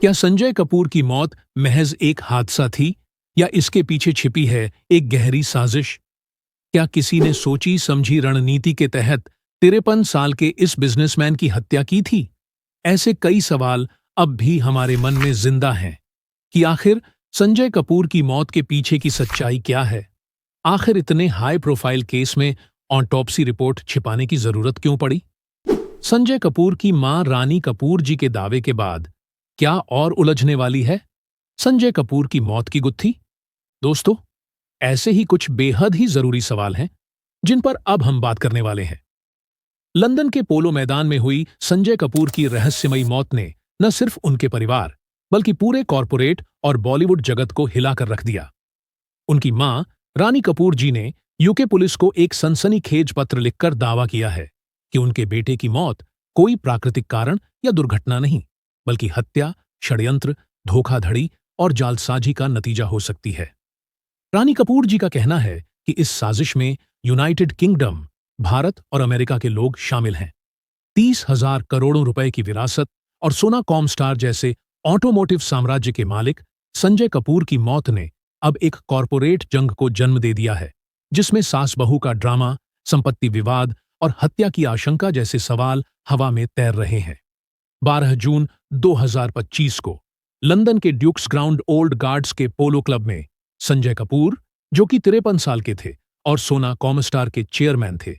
क्या संजय कपूर की मौत महज एक हादसा थी या इसके पीछे छिपी है एक गहरी साजिश? क्या किसी ने सोची समझी रणनीति के तहत 53 साल के इस बिजनेसमैन की हत्या की थी? ऐसे कई सवाल अब भी हमारे मन में जिंदा हैं कि आखिर संजय कपूर की मौत के पीछे की सच्चाई क्या है? आखिर इतने हाई प्रोफाइल केस में ऑटोप्सी रिपोर्ट छिपाने की जरूरत क्यों पड़ी? संजय कपूर की मां रानी कपूर जी के दावे के बाद क्या और उलझने वाली है संजय कपूर की मौत की गुत्थी? दोस्तों, ऐसे ही कुछ बेहद ही जरूरी सवाल हैं जिन पर अब हम बात करने वाले हैं। लंदन के पोलो मैदान में हुई संजय कपूर की रहस्यमयी मौत ने न सिर्फ उनके परिवार बल्कि पूरे कॉरपोरेट और बॉलीवुड जगत को हिलाकर रख दिया। उनकी मां रानी कपूर जी ने यूके पुलिस को एक सनसनीखेज पत्र लिखकर दावा किया है कि उनके बेटे की मौत कोई प्राकृतिक कारण या दुर्घटना नहीं, बल्कि हत्या, षड्यंत्र, धोखाधड़ी और जालसाजी का नतीजा हो सकती है। रानी कपूर जी का कहना है कि इस साजिश में यूनाइटेड किंगडम, भारत और अमेरिका के लोग शामिल हैं। 30,000 करोड़ों रुपए की विरासत और सोना कॉमस्टार जैसे ऑटोमोटिव साम्राज्य के मालिक संजय कपूर की मौत ने अब एक कॉरपोरेट जंग को जन्म दे दिया है, जिसमें सास बहू का ड्रामा, संपत्ति विवाद और हत्या की आशंका जैसे सवाल हवा में तैर रहे हैं। 12 जून 2025 को लंदन के ड्यूक्स ग्राउंड ओल्ड गार्ड्स के पोलो क्लब में संजय कपूर, जो कि 53 साल के थे और सोना कॉमस्टार के चेयरमैन थे,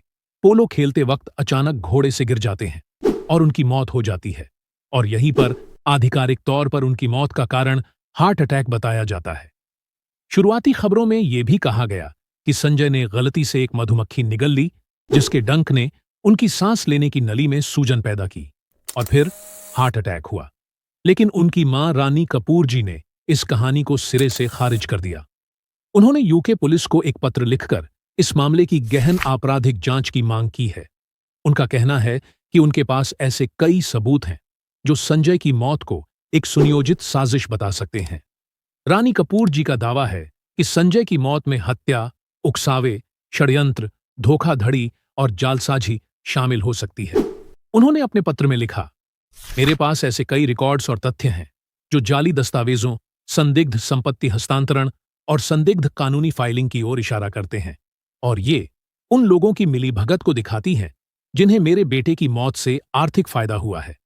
पोलो खेलते वक्त अचानक घोड़े से गिर जाते हैं और उनकी मौत हो जाती है। और यहीं पर आधिकारिक तौर पर उनकी मौत का कारण हार्ट अटैक बताया जाता है। शुरुआती खबरों में यह भी कहा गया कि संजय ने गलती से एक मधुमक्खी निगल ली, जिसके डंक ने उनकी सांस लेने की नली में सूजन पैदा की और फिर हार्ट अटैक हुआ। लेकिन उनकी मां रानी कपूर जी ने इस कहानी को सिरे से खारिज कर दिया। उन्होंने यूके पुलिस को एक पत्र लिखकर इस मामले की गहन आपराधिक जांच की मांग की है। उनका कहना है कि उनके पास ऐसे कई सबूत हैं जो संजय की मौत को एक सुनियोजित साजिश बता सकते हैं। रानी कपूर जी का दावा है कि संजय की मौत में हत्या, उकसावे, षड्यंत्र, धोखाधड़ी और जालसाजी शामिल हो सकती है। उन्होंने अपने पत्र में लिखा, मेरे पास ऐसे कई रिकॉर्ड्स और तथ्य हैं जो जाली दस्तावेजों, संदिग्ध संपत्ति हस्तांतरण और संदिग्ध कानूनी फाइलिंग की ओर इशारा करते हैं, और ये उन लोगों की मिलीभगत को दिखाती हैं जिन्हें मेरे बेटे की मौत से आर्थिक फायदा हुआ है।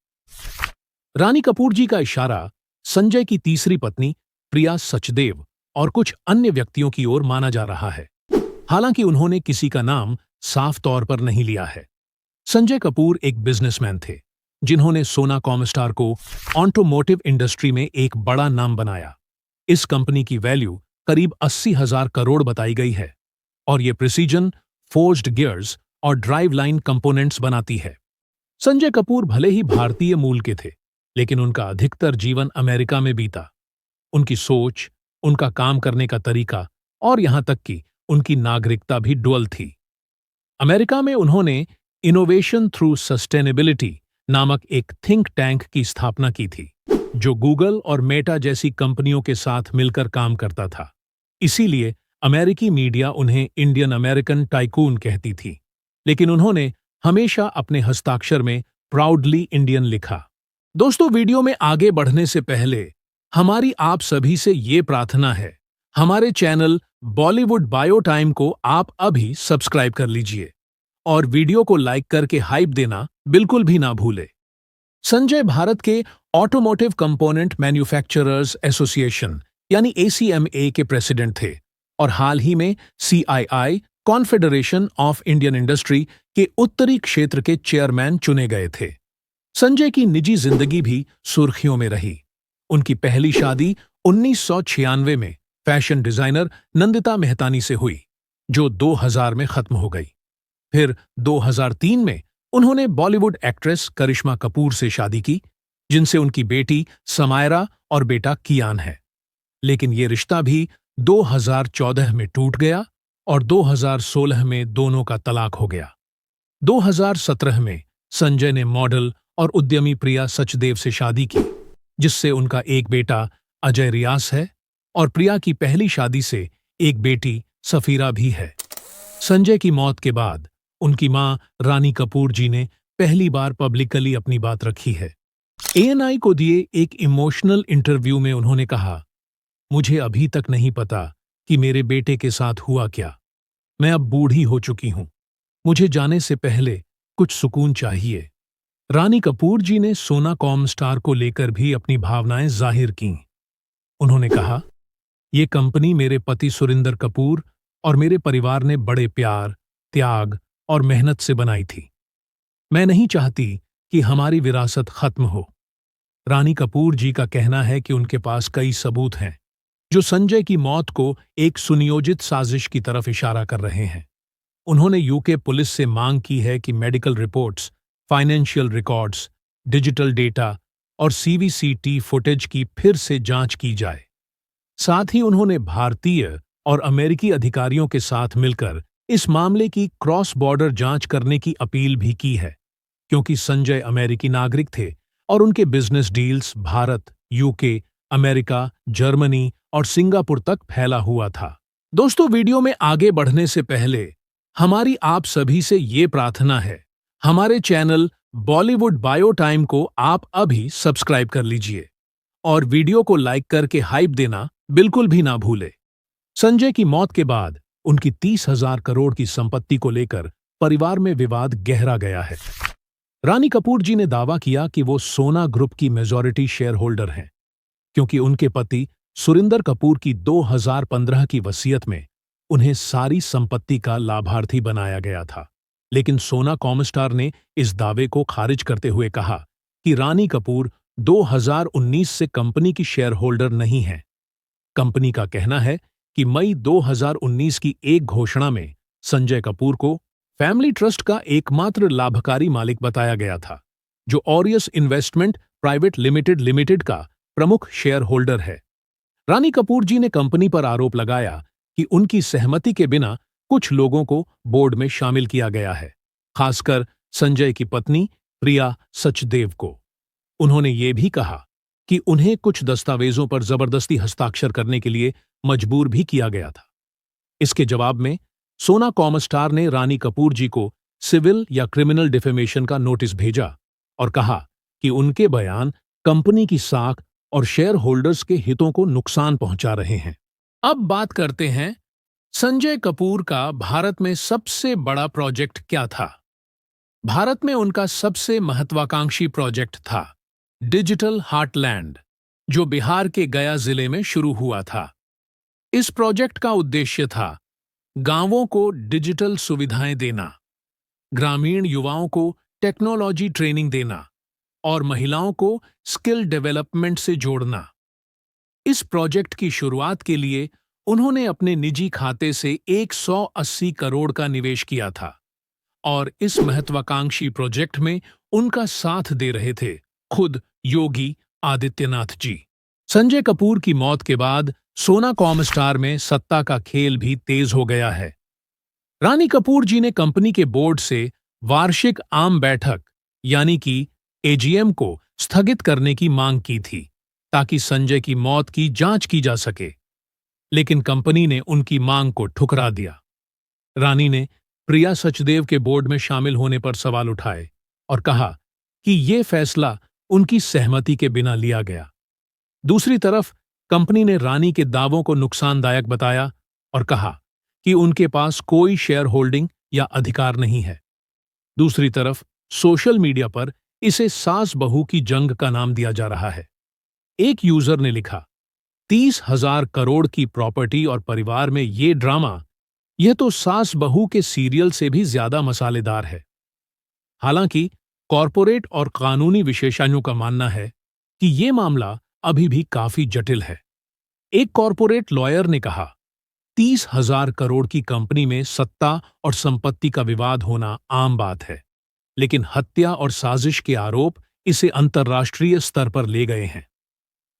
रानी कपूर जी का इशारा संजय की तीसरी पत्नी प्रिया सचदेव और कुछ अन्य व्यक्तियों की ओर माना जा रहा है, हालांकि उन्होंने किसी का नाम साफ तौर पर नहीं लिया है। संजय कपूर एक बिजनेसमैन थे जिन्होंने सोना कॉमस्टार को ऑटोमोटिव इंडस्ट्री में एक बड़ा नाम बनाया। इस कंपनी की वैल्यू करीब 80,000 करोड़ बताई गई है और ये प्रिसीजन, फोर्ज्ड गियर्स और ड्राइव लाइन कंपोनेंट्स बनाती है। संजय कपूर भले ही भारतीय मूल के थे, लेकिन उनका अधिकतर जीवन अमेरिका में बीता। उनकी सोच, उनका काम करने का तरीका और यहां तक कि उनकी नागरिकता भी डुअल थी। अमेरिका में उन्होंने इनोवेशन थ्रू सस्टेनेबिलिटी नामक एक थिंक टैंक की स्थापना की थी, जो गूगल और मेटा जैसी कंपनियों के साथ मिलकर काम करता था। इसीलिए अमेरिकी मीडिया उन्हें इंडियन अमेरिकन टाइकून कहती थी, लेकिन उन्होंने हमेशा अपने हस्ताक्षर में प्राउडली इंडियन लिखा। दोस्तों, वीडियो में आगे बढ़ने से पहले हमारी आप सभी से ये प्रार्थना है, हमारे चैनल बॉलीवुड बायो टाइम को आप अभी सब्सक्राइब कर लीजिए और वीडियो को लाइक करके हाइप देना बिल्कुल भी ना भूले। संजय भारत के ऑटोमोटिव कंपोनेंट मैन्युफैक्चरर्स एसोसिएशन यानी ACMA के प्रेसिडेंट थे और हाल ही में CII confederation of Indian industry के उत्तरी क्षेत्र के चेयरमैन चुने गए थे। संजय की निजी जिंदगी भी सुर्खियों में रही। उनकी पहली शादी 1996 में फैशन डिजाइनर नंदिता मेहतानी से हुई, जो 2000 में खत्म हो गई। फिर 2003 में उन्होंने बॉलीवुड एक्ट्रेस करिश्मा कपूर से शादी की, जिनसे उनकी बेटी समायरा और बेटा कियान है। लेकिन ये रिश्ता भी 2014 में टूट गया और 2016 में दोनों का तलाक हो गया। 2017 में संजय ने मॉडल और उद्यमी प्रिया सचदेव से शादी की, जिससे उनका एक बेटा अजय रियास है और प्रिया की पहली शादी से एक बेटी सफीरा भी है। संजय की मौत के बाद उनकी मां रानी कपूर जी ने पहली बार पब्लिकली अपनी बात रखी है। एएनआई को दिए एक इमोशनल इंटरव्यू में उन्होंने कहा, मुझे अभी तक नहीं पता कि मेरे बेटे के साथ हुआ क्या। मैं अब बूढ़ी हो चुकी हूं। मुझे जाने से पहले कुछ सुकून चाहिए। रानी कपूर जी ने सोनाकॉम स्टार को लेकर भी अपनी भावनाएं जाहिर कीं। उन्होंने कहा, ये कंपनी मेरे पति सुरिंदर कपूर और मेरे परिवार ने बड़े प्यार, त्याग और मेहनत से बनाई थी। मैं नहीं चाहती कि हमारी विरासत खत्म हो। रानी कपूर जी का कहना है कि उनके पास कई सबूत हैं जो संजय की मौत को एक सुनियोजित साजिश की तरफ इशारा कर रहे हैं। उन्होंने यूके पुलिस से मांग की है कि medical reports, financial records, digital data और सीवीसीटी फुटेज की फिर से जांच की जाए। साथ ही उन्होंने भारतीय और अमेरिकी अधिकारियों के साथ मिलकर इस मामले की क्रॉस बॉर्डर जांच करने की अपील भी की है, क्योंकि संजय अमेरिकी नागरिक थे और उनके business deals Bharat, UK, America, Germany और सिंगापुर तक फैला हुआ था। दोस्तों, वीडियो में आगे बढ़ने से पहले हमारी आप सभी से ये प्रार्थना है, हमारे चैनल बॉलीवुड बायो टाइम को आप अभी सब्सक्राइब कर लीजिए और वीडियो को लाइक करके हाइप देना बिल्कुल भी ना भूले। संजय की मौत के बाद उनकी 30,000 करोड़ की संपत्ति को लेकर परिवार में विवाद गहरा गया है। रानी कपूर जी ने दावा किया कि वो सोना ग्रुप की मेजॉरिटी शेयर होल्डर हैं, क्योंकि उनके पति सुरिंदर कपूर की 2015 की वसीयत में उन्हें सारी संपत्ति का लाभार्थी बनाया गया था। लेकिन सोनाकॉम स्टार ने इस दावे को खारिज करते हुए कहा कि रानी कपूर 2019 से कंपनी की शेयर होल्डर नहीं है। कंपनी का कहना है कि मई 2019 की एक घोषणा में संजय कपूर को फैमिली ट्रस्ट का एकमात्र लाभकारी मालिक बताया गया था, जो ऑरियस इन्वेस्टमेंट प्राइवेट लिमिटेड का प्रमुख शेयर होल्डर है। रानी कपूर जी ने कंपनी पर आरोप लगाया कि उनकी सहमति के बिना कुछ लोगों को बोर्ड में शामिल किया गया है, खासकर संजय की पत्नी प्रिया सचदेव को। उन्होंने ये भी कहा कि उन्हें कुछ दस्तावेजों पर जबरदस्ती हस्ताक्षर करने के लिए मजबूर भी किया गया था। इसके जवाब में सोनाकॉम स्टार ने रानी कपूर जी को सिविल या क्रिमिनल डिफेमेशन का नोटिस भेजा और कहा कि उनके बयान कंपनी की साख और शेयर होल्डर्स के हितों को नुकसान पहुंचा रहे हैं। अब बात करते हैं, संजय कपूर का भारत में सबसे बड़ा प्रोजेक्ट क्या था। भारत में उनका सबसे महत्वाकांक्षी प्रोजेक्ट था डिजिटल हार्टलैंड, जो बिहार के गया जिले में शुरू हुआ था। इस प्रोजेक्ट का उद्देश्य था गांवों को डिजिटल सुविधाएं देना, ग्रामीण युवाओं को टेक्नोलॉजी ट्रेनिंग देना और महिलाओं को स्किल डेवलपमेंट से जोड़ना। इस प्रोजेक्ट की शुरुआत के लिए उन्होंने अपने निजी खाते से 180 करोड़ का निवेश किया था और इस महत्वाकांक्षी प्रोजेक्ट में उनका साथ दे रहे थे खुद योगी आदित्यनाथ जी। संजय कपूर की मौत के बाद सोनाकॉम स्टार में सत्ता का खेल भी तेज हो गया है। रानी कपूर जी ने कंपनी के बोर्ड से वार्षिक आम बैठक यानी कि एजीएम को स्थगित करने की मांग की थी, ताकि संजय की मौत की जांच की जा सके, लेकिन कंपनी ने उनकी मांग को ठुकरा दिया। रानी ने प्रिया सचदेव के बोर्ड में शामिल होने पर सवाल उठाए और कहा कि ये फैसला उनकी सहमति के बिना लिया गया। दूसरी तरफ कंपनी ने रानी के दावों को नुकसानदायक बताया और कहा कि उनके पास कोई शेयर होल्डिंग या अधिकार नहीं है। दूसरी तरफ सोशल मीडिया पर इसे सास बहू की जंग का नाम दिया जा रहा है। एक यूजर ने लिखा, 30,000 करोड़ की प्रॉपर्टी और परिवार में ये ड्रामा, यह तो सास बहू के सीरियल से भी ज्यादा मसालेदार है। हालांकि कॉरपोरेट और कानूनी विशेषज्ञों का मानना है कि ये मामला अभी भी काफी जटिल है। एक कॉरपोरेट लॉयर ने कहा, 30,000 करोड़ की कंपनी में सत्ता और संपत्ति का विवाद होना आम बात है, लेकिन हत्या और साजिश के आरोप इसे अंतर्राष्ट्रीय स्तर पर ले गए हैं।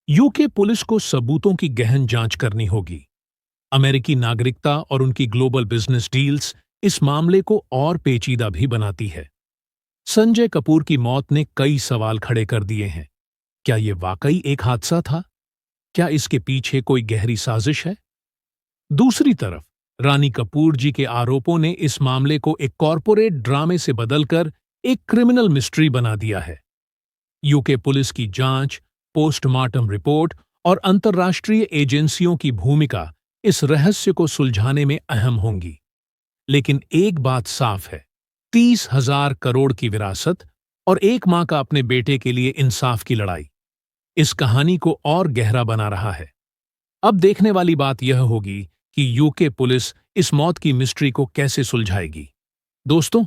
यूके पुलिस को सबूतों की गहन जांच करनी होगी। अमेरिकी नागरिकता और उनकी ग्लोबल बिजनेस डील्स इस मामले को और पेचीदा भी बनाती है। संजय कपूर की मौत ने कई सवाल खड़े कर दिए हैं। क्या ये वाकई एक हादसा था? क्या इसके पीछे कोई गहरी साजिश है? दूसरी तरफ रानी कपूर जी के आरोपों ने इस मामले को एक कॉरपोरेट ड्रामे से बदलकर एक क्रिमिनल मिस्ट्री बना दिया है। यूके पुलिस की जांच, पोस्टमार्टम रिपोर्ट और अंतर्राष्ट्रीय एजेंसियों की भूमिका इस रहस्य को सुलझाने में अहम होंगी। लेकिन एक बात साफ है, 30,000 करोड़ की विरासत और एक मां का अपने बेटे के लिए इंसाफ की लड़ाई इस कहानी को और गहरा बना रहा है। अब देखने वाली बात यह होगी कि यूके पुलिस इस मौत की मिस्ट्री को कैसे सुलझाएगी। दोस्तों,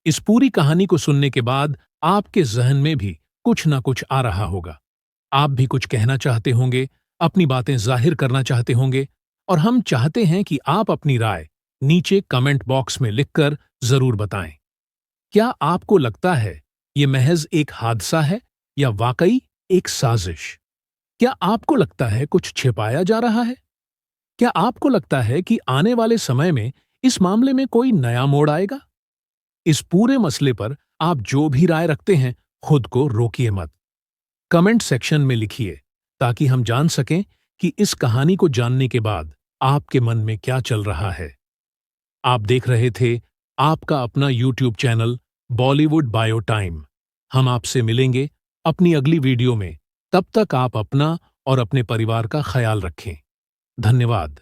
इस पूरी कहानी को सुनने के बाद आपके जहन में भी कुछ ना कुछ आ रहा होगा। आप भी कुछ कहना चाहते होंगे, अपनी बातें जाहिर करना चाहते होंगे, और हम चाहते हैं कि आप अपनी राय नीचे कमेंट बॉक्स में लिखकर जरूर बताएं। क्या आपको लगता है ये महज एक हादसा है या वाकई एक साजिश? क्या आपको लगता है कुछ छिपाया जा रहा है? क्या आपको लगता है कि आने वाले समय में इस मामले में कोई नया मोड़ आएगा? इस पूरे मसले पर आप जो भी राय रखते हैं, खुद को रोकिए मत। कमेंट सेक्शन में लिखिए ताकि हम जान सकें कि इस कहानी को जानने के बाद आपके मन में क्या चल रहा है। आप देख रहे थे आपका अपना YouTube channel Bollywood bio time. हम आपसे मिलेंगे अपनी अगली वीडियो में। तब तक आप अपना और अपने परिवार का ख्याल रखें। धन्यवाद।